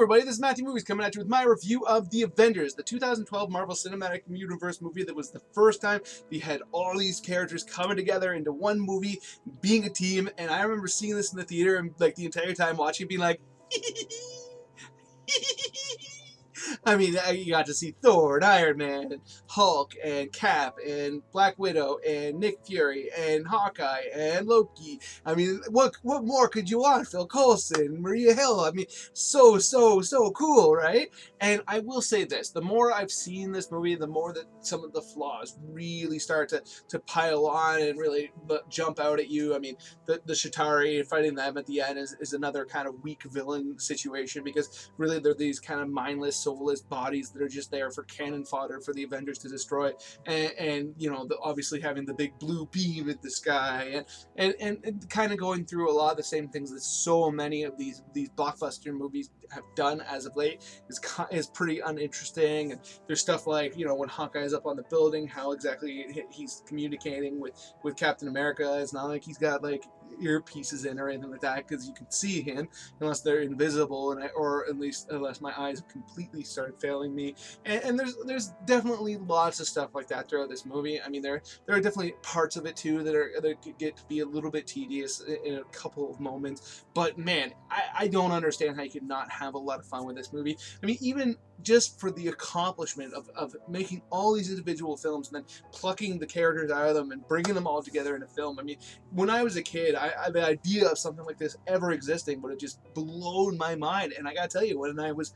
everybody, this is Matthew Movies coming at you with my review of The Avengers, the 2012 Marvel Cinematic Universe movie that was the first time we had all these characters coming together into one movie, being a team, and I remember seeing this in the theater and like the entire time watching it being like, I mean, you got to see Thor and Iron Man and Hulk and Cap and Black Widow and Nick Fury and Hawkeye and Loki. I mean, what more could you want? Phil Coulson, Maria Hill. I mean, so cool, right? And I will say this, the more I've seen this movie, the more that some of the flaws really start to pile on and really jump out at you. I mean, the Chitauri, fighting them at the end is another kind of weak villain situation, because really they're these kind of mindless, soulless bodies that are just there for cannon fodder for the Avengers to destroy, and you know, obviously having the big blue beam in the sky, and kind of going through a lot of the same things that so many of these blockbuster movies have done as of late is pretty uninteresting. And there's stuff like, you know, when Hawkeye is up on the building, how exactly he's communicating with Captain America. It's not like he's got like earpieces in or anything like that, because you can see him unless they're invisible, and or at least unless my eyes have completely started failing me. And there's definitely lots of stuff like that throughout this movie. I mean, there are definitely parts of it too that get to be a little bit tedious in a couple of moments. But man, I don't understand how you could not have a lot of fun with this movie. I mean, even just for the accomplishment of making all these individual films and then plucking the characters out of them and bringing them all together in a film. I mean, when I was a kid, the idea of something like this ever existing would have just blown my mind. And I gotta tell you, when I was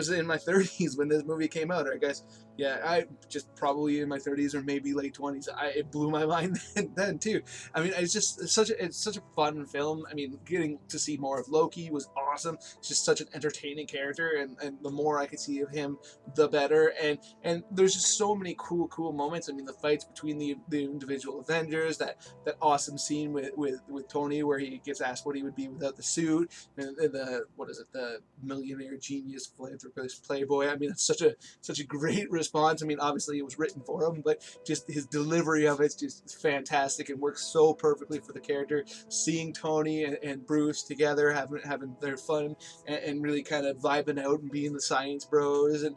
in my 30s when this movie came out, I guess, yeah, I just probably in my 30s or maybe late 20s, it blew my mind then too. I mean, it's such a fun film. I mean, getting to see more of Loki was awesome. It's just such an entertaining character, and the more I could see of him, the better. And there's just so many cool moments. I mean, the fights between the individual Avengers, that awesome scene with Tony where he gets asked what he would be without the suit, and the the millionaire genius philanthropist playboy. I mean, it's such a great response. I mean, obviously it was written for him, but just his delivery of it's just fantastic and works so perfectly for the character. Seeing Tony and Bruce together having their fun and really kind of vibing out and being the science bros and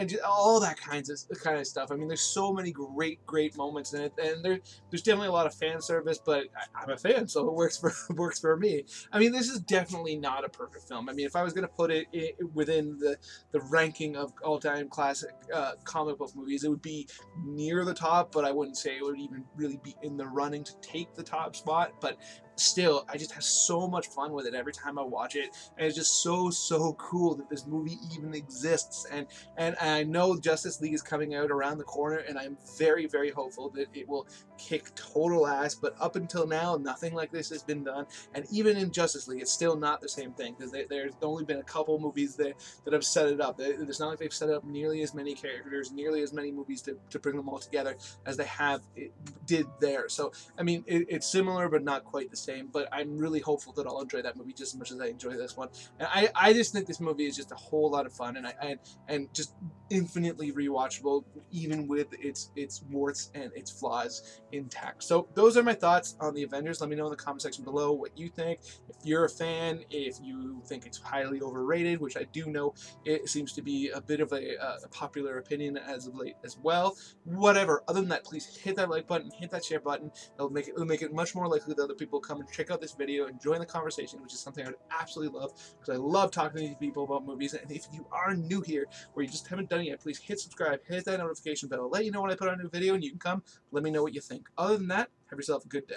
just all that kind of stuff. I mean, there's so many great moments in it, and there's definitely a lot of fan service, but I'm a fan, so it works for me. I mean, this is definitely not a perfect film. I mean, if I was going to put it within the ranking of all-time classic comic book movies, it would be near the top, but I wouldn't say it would even really be in the running to take the top spot. But still, I just have so much fun with it every time I watch it, and it's just so cool that this movie even exists. And I know Justice League is coming out around the corner, and I'm very hopeful that it will kick total ass. But up until now, nothing like this has been done, and even in Justice League, it's still not the same thing, because there's only been a couple movies that have set it up. It's not like they've set up nearly as many characters, nearly as many movies to bring them all together as they did there. So I mean, it's similar but not quite the same, but I'm really hopeful that I'll enjoy that movie just as much as I enjoy this one. And I just think this movie is just a whole lot of fun, and just infinitely rewatchable, even with its warts and its flaws intact. So those are my thoughts on the Avengers. Let me know in the comment section below what you think. If you're a fan, if you think it's highly overrated, which I do know it seems to be a bit of a popular opinion as of late as well. Whatever. Other than that, please hit that like button, hit that share button. It'll make it much more likely that other people come and check out this video and join the conversation, which is something I would absolutely love, because I love talking to people about movies. And if you are new here or you just haven't done it yet, please hit subscribe, hit that notification bell, let you know when I put out a new video, and you can come let me know what you think. Other than that, have yourself a good day.